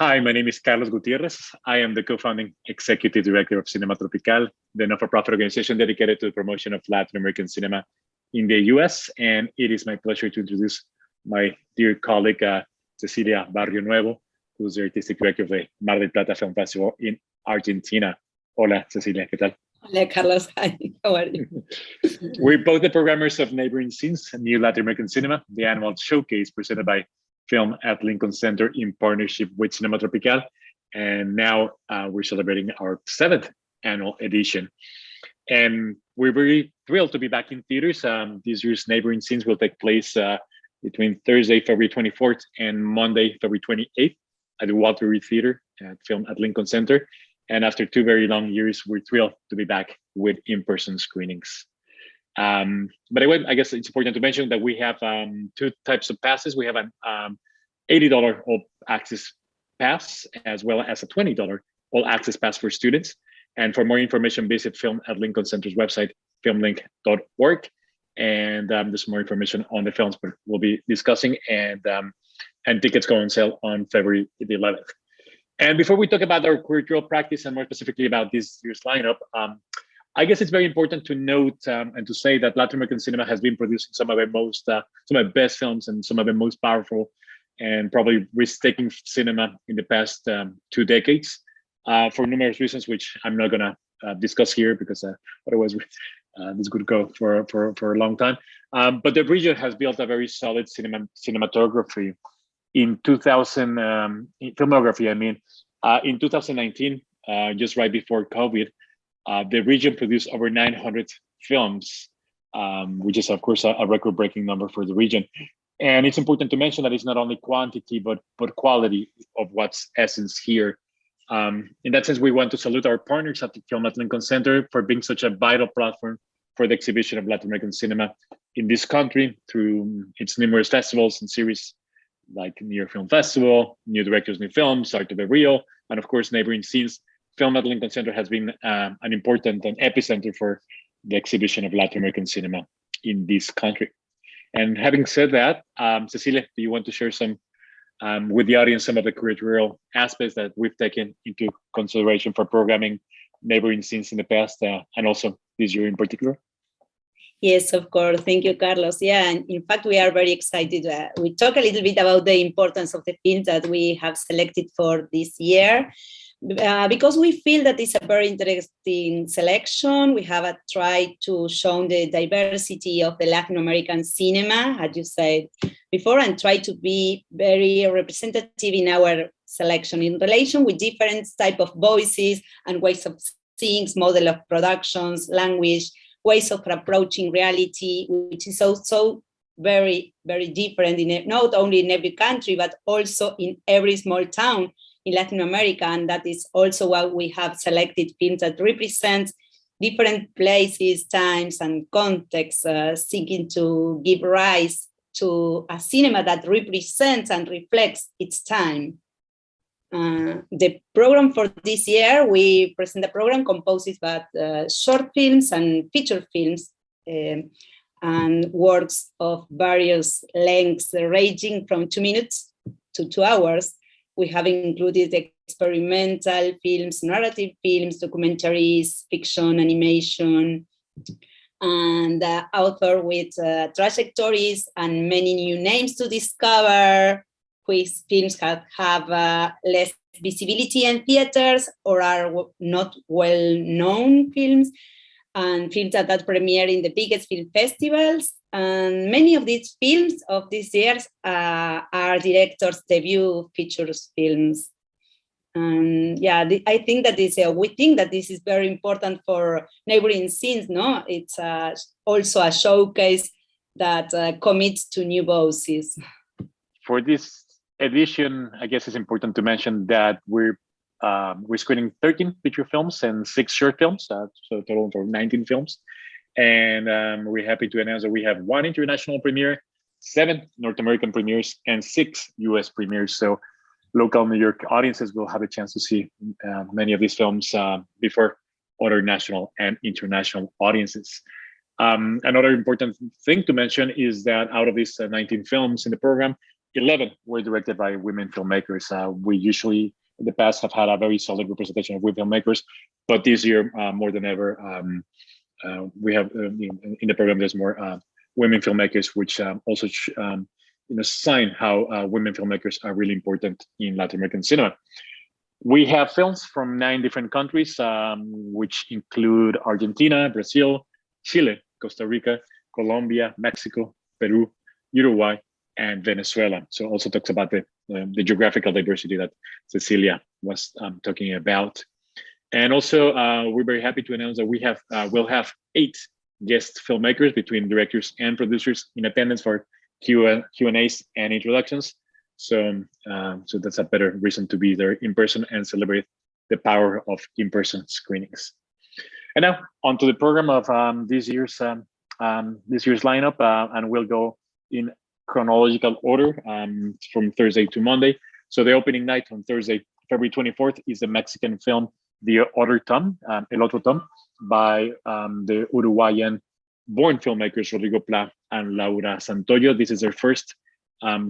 Hi, my name is Carlos Gutiérrez. I am the co-founding executive director of Cinema Tropical, the not-for-profit organization dedicated to the promotion of Latin American cinema in the US. And it is my pleasure to introduce my dear colleague, Cecilia Barrionuevo, who's the artistic director of the Mar del Plata Film Festival in Argentina. Hola, Cecilia, ¿qué tal? Hola, Carlos. Hi, how are you? We're both the programmers of Neighboring Scenes, New Latin American Cinema, the annual showcase presented by Film at Lincoln Center in partnership with Cinema Tropical. And now we're celebrating our 7th annual edition. And we're very thrilled to be back in theaters. This year's Neighboring Scenes will take place between Thursday, February 24th and Monday, February 28th at the Walter Reed Theater at Film at Lincoln Center. And after 2 very long years, we're thrilled to be back with in-person screenings. But anyway, I guess it's important to mention that we have 2 types of passes. We have an $80 all access pass, as well as a $20 all access pass for students. And for more information, visit Film at Lincoln Center's website, filmlink.org. And there's more information on the films we'll be discussing, and tickets go on sale on February the 11th. And before we talk about our curatorial practice and more specifically about this year's lineup, I guess it's very important to note and to say that Latin American cinema has been producing some of the best films and some of the most powerful and probably risk-taking cinema in the past 2 decades for numerous reasons, which I'm not gonna discuss here because otherwise this could go for a long time. But the region has built a very solid cinematography in 2000 filmography. I mean, in 2019, just right before COVID, the region produced over 900 films, which is of course a record-breaking number for the region. And it's important to mention that it's not only quantity but quality of what's essence here. In that sense, we want to salute our partners at the Film at Lincoln Center for being such a vital platform for the exhibition of Latin American cinema in this country through its numerous festivals and series like New York Film Festival, New Directors, New Films, Arte de Rio, and of course, Neighboring Scenes. Film at Lincoln Center has been an important and epicenter for the exhibition of Latin American cinema in this country. And having said that, Cecilia, do you want to share some with the audience some of the curatorial aspects that we've taken into consideration for programming Neighboring Scenes in the past and also this year in particular? Yes, of course. Thank you, Carlos. Yeah, and in fact, we are very excited. We talk a little bit about the importance of the films that we have selected for this year, because we feel that it's a very interesting selection. We have tried to show the diversity of the Latin American cinema, as you said before, and try to be very representative in our selection in relation with different type of voices and ways of seeing, model of productions, language, ways of approaching reality, which is also very, very different not only in every country, but also in every small town in Latin America. And that is also why we have selected films that represent different places, times, and contexts, seeking to give rise to a cinema that represents and reflects its time. The program for this year, we present a program composed by short films and feature films and works of various lengths ranging from 2 minutes to 2 hours. We have included experimental films, narrative films, documentaries, fiction, animation, and author with trajectories and many new names to discover, which films have less visibility in theaters or are not well-known films, and films that premiere in the biggest film festivals. And many of these films of this year are directors' debut features films. Yeah, I think that we think that this is very important for Neighboring Scenes. No, it's also a showcase that commits to new voices. For this edition, I guess it's important to mention that we're screening 13 feature films and 6 short films, so a total of 19 films. And we're happy to announce that we have 1 international premiere, 7 North American premieres, and 6 US premieres. So local New York audiences will have a chance to see many of these films before other national and international audiences. Another important thing to mention is that out of these 19 films in the program, 11 were directed by women filmmakers. We usually, in the past, have had a very solid representation of women filmmakers, but this year, more than ever, we have in the program, there's more women filmmakers, which also sign how women filmmakers are really important in Latin American cinema. We have films from 9 different countries, which include Argentina, Brazil, Chile, Costa Rica, Colombia, Mexico, Peru, Uruguay, and Venezuela. So also talks about the geographical diversity that Cecilia was talking about. And also, we're very happy to announce that we'll have 8 guest filmmakers between directors and producers in attendance for Q&As and introductions. So that's a better reason to be there in person and celebrate the power of in-person screenings. And now onto the program of this year's lineup, and we'll go in chronological order from Thursday to Monday. So the opening night on Thursday, February 24th, is the Mexican film The Other Tom, El Otro Tom, by the Uruguayan-born filmmakers Rodrigo Pla and Laura Santoyo. This is their first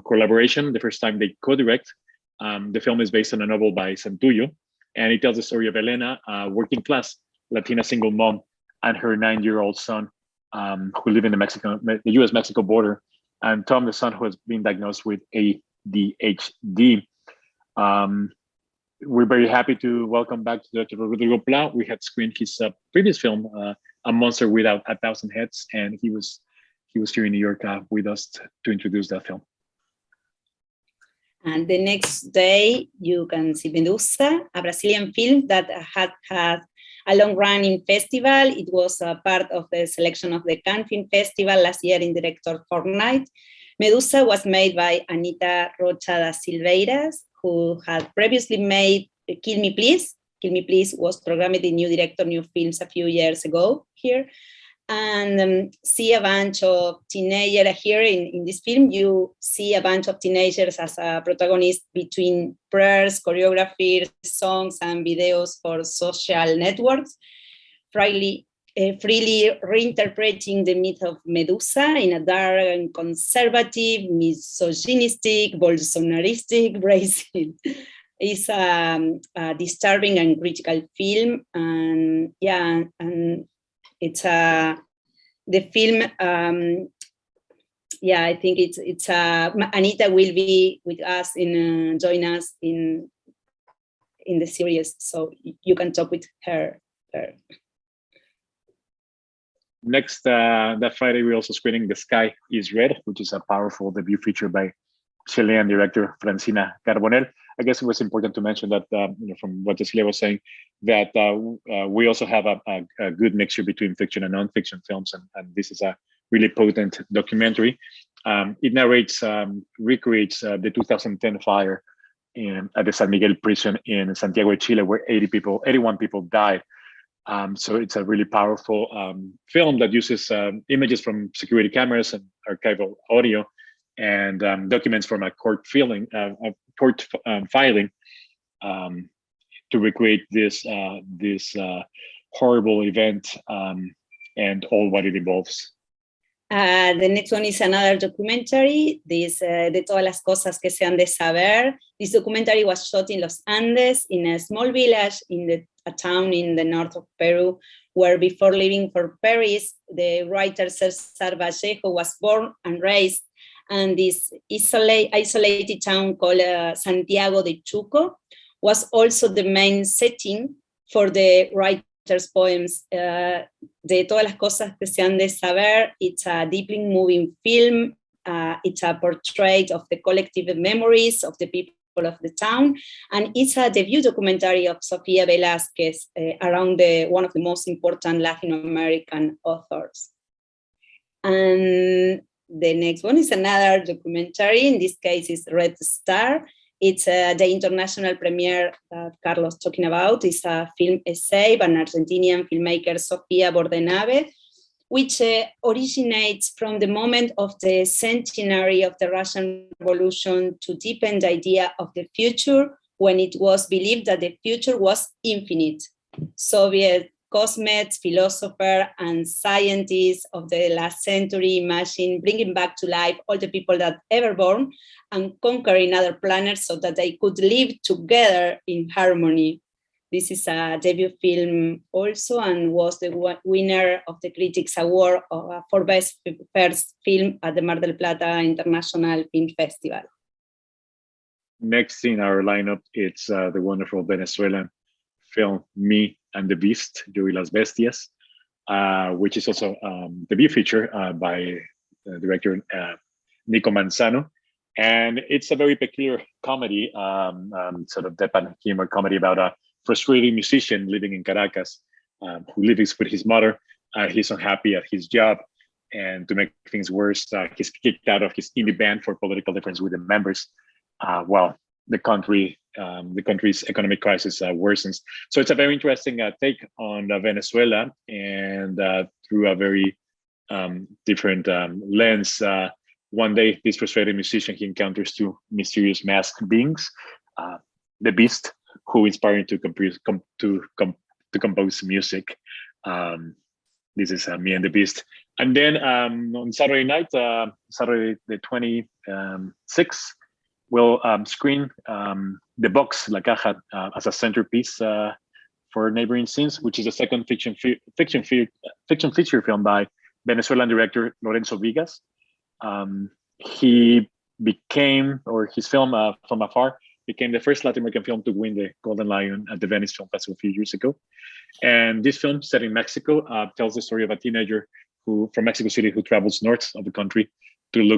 collaboration, the first time they co-direct. The film is based on a novel by Santoyo, and it tells the story of Elena, a working-class Latina single mom, and her 9-year-old son, who live in the U.S.-Mexico border, and Tom, the son, who has been diagnosed with ADHD. We're very happy to welcome back to Dr. Rodrigo Pla. We had screened his previous film, A Monster Without 1,000 Heads, and he was here in New York with us to introduce that film. And the next day, you can see Medusa, a Brazilian film that had a long-running festival. It was a part of the selection of the Cannes Film Festival last year in Director Fortnight. Medusa was made by Anita Rocha da Silveiras, who had previously made Kill Me Please. Kill Me Please was programmed in New Director, New Films a few years ago here. And see a bunch of teenagers here in this film. You see a bunch of teenagers as a protagonist between prayers, choreography, songs, and videos for social networks, freely reinterpreting the myth of Medusa in a dark and conservative, misogynistic, Bolsonaristic Brazil. It's a disturbing and critical film, and it's the film. I think it's Anita will be with us join us in the series, so you can talk with her. Next, that Friday, we're also screening The Sky is Red, which is a powerful debut feature by Chilean director Francina Carbonell. I guess it was important to mention that, from what Cecilia was saying, that we also have a good mixture between fiction and nonfiction films, and this is a really potent documentary. It narrates, recreates the 2010 fire at the San Miguel prison in Santiago de Chile, where 81 people died. So it's a really powerful film that uses images from security cameras and archival audio, and documents from a court filing to recreate this horrible event and all what it involves. The next one is another documentary, this De Todas las Cosas que se han de saber. This documentary was shot in Los Andes, in a small village in a town in the north of Peru, where before leaving for Paris, the writer César Vallejo was born and raised, and this isolated town called Santiago de Chuco was also the main setting for the writer's poems. De Todas las Cosas que se han de saber, it's a deeply moving film. It's a portrait of the collective memories of the people of the town, and it's a debut documentary of Sofía Velázquez, around one of the most important Latin American authors. And the next one is another documentary. In this case, is Red Star. It's the international premiere that Carlos talking about. It's a film essay by an Argentinian filmmaker, Sofía Bordenave, which originates from the moment of the centenary of the Russian Revolution to deepen the idea of the future, when it was believed that the future was infinite. Soviet cosmets, philosopher, and scientists of the last century imagine bringing back to life all the people that ever born and conquering other planets so that they could live together in harmony. This is a debut film also and was the winner of the Critics Award for Best First Film at the Mar del Plata International Film Festival. Next in our lineup, it's the wonderful Venezuelan film Me and the Beast, Yo y las Bestias, which is also debut feature by director Nico Manzano. And it's a very peculiar comedy, sort of deadpan humor comedy about a frustrated musician living in Caracas who lives with his mother. He's unhappy at his job, and to make things worse, he's kicked out of his indie band for political difference with the members. While the country's economic crisis worsens. So it's a very interesting take on Venezuela, and through a very different lens. One day, this frustrated musician, he encounters two mysterious masked beings, the Beast, who inspire him to compose music. This is Me and the Beast. And then on Saturday night, Saturday the 26th, we'll screen The Box, La Caja, as a centerpiece for Neighboring Scenes, which is a second fiction feature film by Venezuelan director Lorenzo Vigas. He became, or his film From Afar, became the first Latin American film to win the Golden Lion at the Venice Film Festival a few years ago. And this film, set in Mexico, tells the story of a teenager from Mexico City who travels north of the country to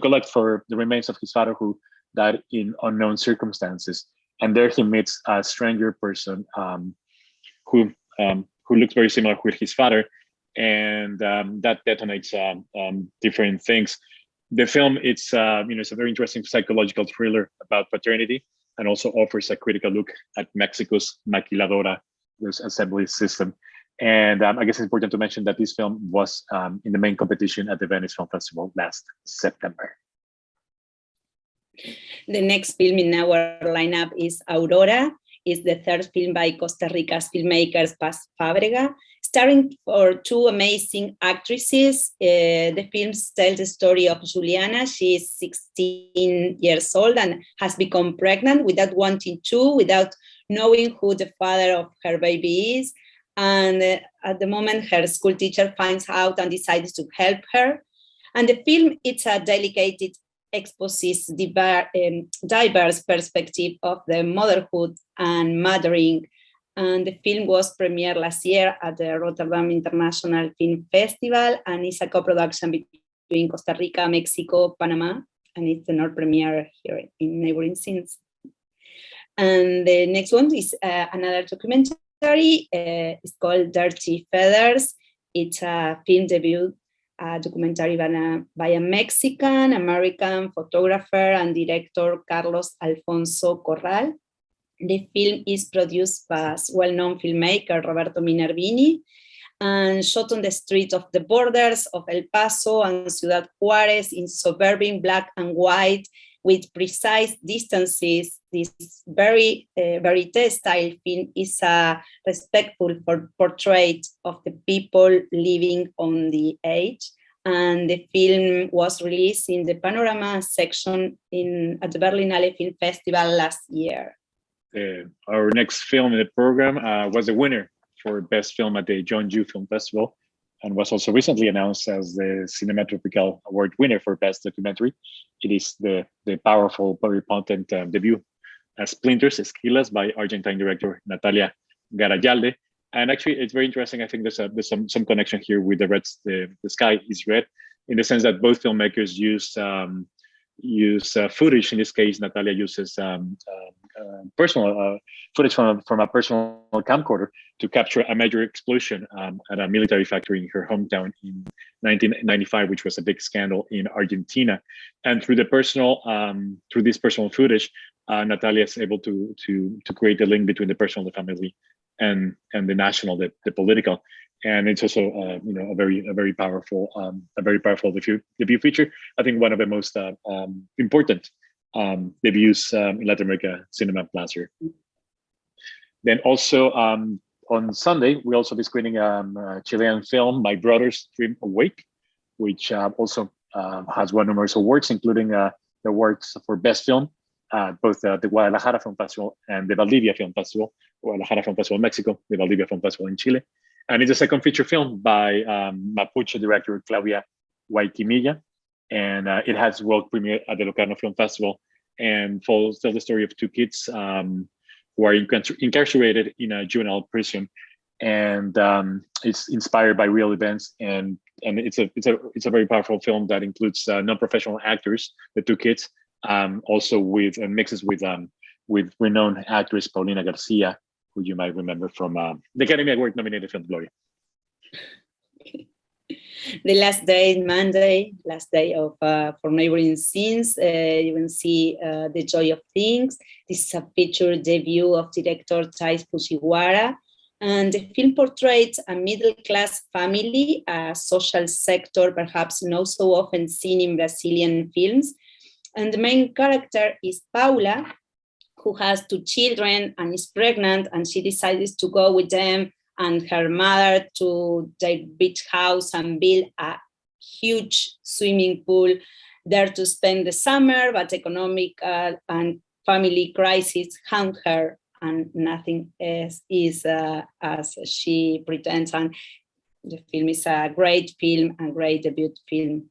collect for the remains of his father who died in unknown circumstances. And there he meets a stranger person who looks very similar with his father, and that detonates different things. The film, it's a very interesting psychological thriller about paternity, and also offers a critical look at Mexico's maquiladora, this assembly system. And I guess it's important to mention that this film was in the main competition at the Venice Film Festival last September. The next film in our lineup is Aurora. It's the third film by Costa Rica's filmmakers Paz Fábrega, starring for two amazing actresses. The film tells the story of Juliana. She is 16 years old and has become pregnant without wanting to, without knowing who the father of her baby is. And at the moment, her school teacher finds out and decides to help her. And the film, it's a delicate, exposes diverse perspective of the motherhood and mothering. And the film was premiered last year at the Rotterdam International Film Festival, and it's a co-production between Costa Rica, Mexico, Panama, and it's the North premiere here in Neighboring Scenes. And the next one is another documentary. It's called Dirty Feathers. It's a film debut documentary by a Mexican-American photographer and director, Carlos Alfonso Corral. The film is produced by well-known filmmaker Roberto Minervini and shot on the streets of the borders of El Paso and Ciudad Juárez in suburban black and white with precise distances. This very style film is a respectful portrait of the people living on the edge. And the film was released in the Panorama section at the Berlinale Film Festival last year. Our next film in the program was a winner for Best Film at the Jeonju Film Festival, and was also recently announced as the Cinematopicale Award winner for Best Documentary. It is the powerful, very potent debut as Splinters, Esquilas, by Argentine director Natalia Garayalde. And actually, it's very interesting. I think there's some connection here with the Sky is Red, in the sense that both filmmakers use footage. In this case, Natalia uses personal footage from a personal camcorder to capture a major explosion at a military factory in her hometown in 1995, which was a big scandal in Argentina. And through this personal footage, Natalia is able to create the link between the personal, the family, and the national, the political. And it's also a very powerful debut feature. I think one of the most important debuts in Latin America cinema last year. Then also on Sunday, we'll also be screening a Chilean film, My Brothers Dream Awake, which also has won numerous awards, including the awards for Best Film, both the Guadalajara Film Festival and the Valdivia Film Festival, Guadalajara Film Festival in Mexico, the Valdivia Film Festival in Chile. And it's the second feature film by Mapuche director Claudia Guayquimilla. And it has world premiere at the Locarno Film Festival and tells the story of two kids who are incarcerated in a juvenile prison. And it's inspired by real events, and it's a very powerful film that includes non-professional actors, the two kids, also mixes with renowned actress Paulina Garcia, who you might remember from the Academy Award-nominated film Gloria. The last day, Monday, last day of for Neighboring Scenes, you can see The Joy of Things. This is a feature debut of director Thais Fujiwara. And the film portrays a middle-class family, a social sector perhaps not so often seen in Brazilian films. And the main character is Paula, who has two children and is pregnant, and she decides to go with them and her mother to their beach house and build a huge swimming pool there to spend the summer, but economic and family crisis haunt her, and nothing else is as she pretends. And the film is a great film and great debut film.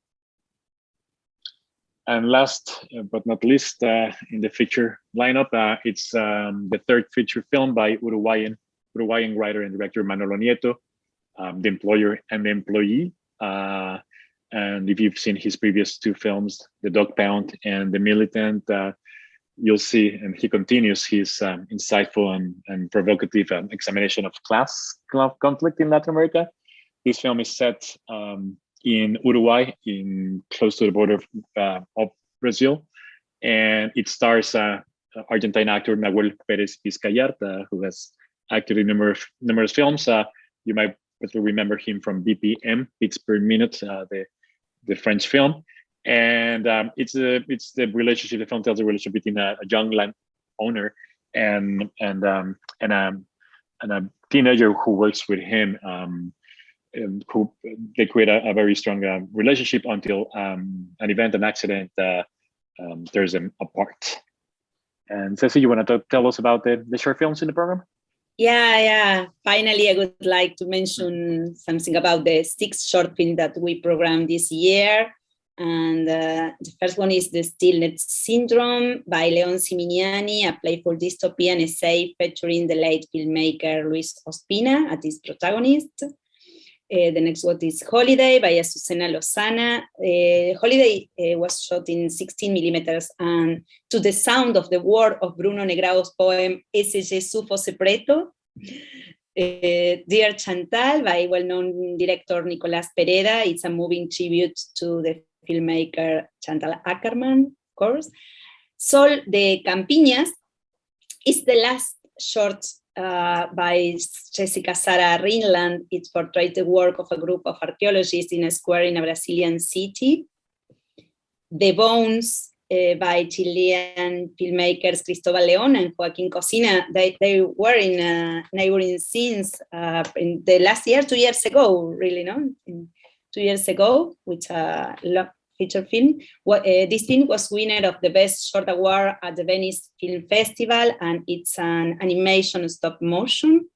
And last but not least, in the feature lineup, it's the third feature film by Uruguayan writer and director Manolo Nieto, The Employer and the Employee. And if you've seen his previous two films, The Dog Pound and The Militant, you'll see, and he continues his insightful and provocative examination of class conflict in Latin America. This film is set in Uruguay, close to the border of Brazil, and it stars Argentine actor Nahuel Perez Vizcayart, who has acted in numerous films. You might remember him from BPM, Beats Per Minute, the French film. And it's the relationship. The film tells the relationship between a young land owner and a teenager who works with him. Who they create a very strong relationship until an accident tears them apart. And Ceci, you want to tell us about the short films in the program? Yeah. Finally, I would like to mention something about the 6 short films that we programmed this year. And the first one is The Stillness Syndrome by Leon Siminiani, a playful dystopian essay featuring the late filmmaker Luis Ospina as his protagonist. The next one is Holiday by Azucena Lozana. Holiday was shot in 16 millimeters and to the sound of the word of Bruno Negrao's poem Ese Sufo Secreto. Dear Chantal by well-known director Nicolás Pereda. It's a moving tribute to the filmmaker Chantal Akerman, of course. Sol de Campiñas is the last short by Jessica Sara Rinland. It portrays the work of a group of archaeologists in a square in a Brazilian city. The Bones by Chilean filmmakers Cristóbal León and Joaquín Cocina. They were in Neighboring Scenes in the last year, 2 years ago, really, no? 2 years ago, with a feature film. This film was winner of the Best Short Award at the Venice Film Festival, and it's an animation stop motion.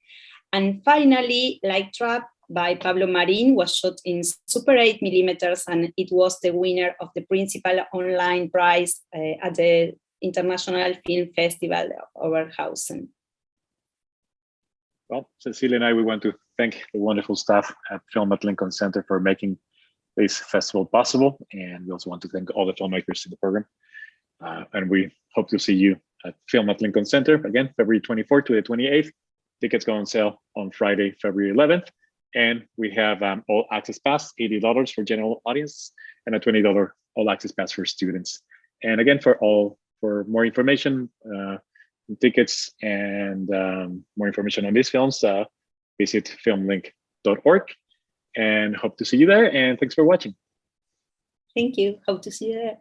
And finally, Light Trap by Pablo Marin was shot in Super 8 millimeters, and it was the winner of the principal online prize at the International Film Festival of Oberhausen. Well, Cecilia and I, we want to thank the wonderful staff at Film at Lincoln Center for making this festival possible. And we also want to thank all the filmmakers in the program. And we hope to see you at Film at Lincoln Center, again, February 24th to the 28th. Tickets go on sale on Friday, February 11th. And we have all access pass, $80 for general audience, and a $20 all access pass for students. And again, for more information, tickets, and more information on these films, visit filmlink.org. And hope to see you there. And thanks for watching. Thank you. Hope to see you there.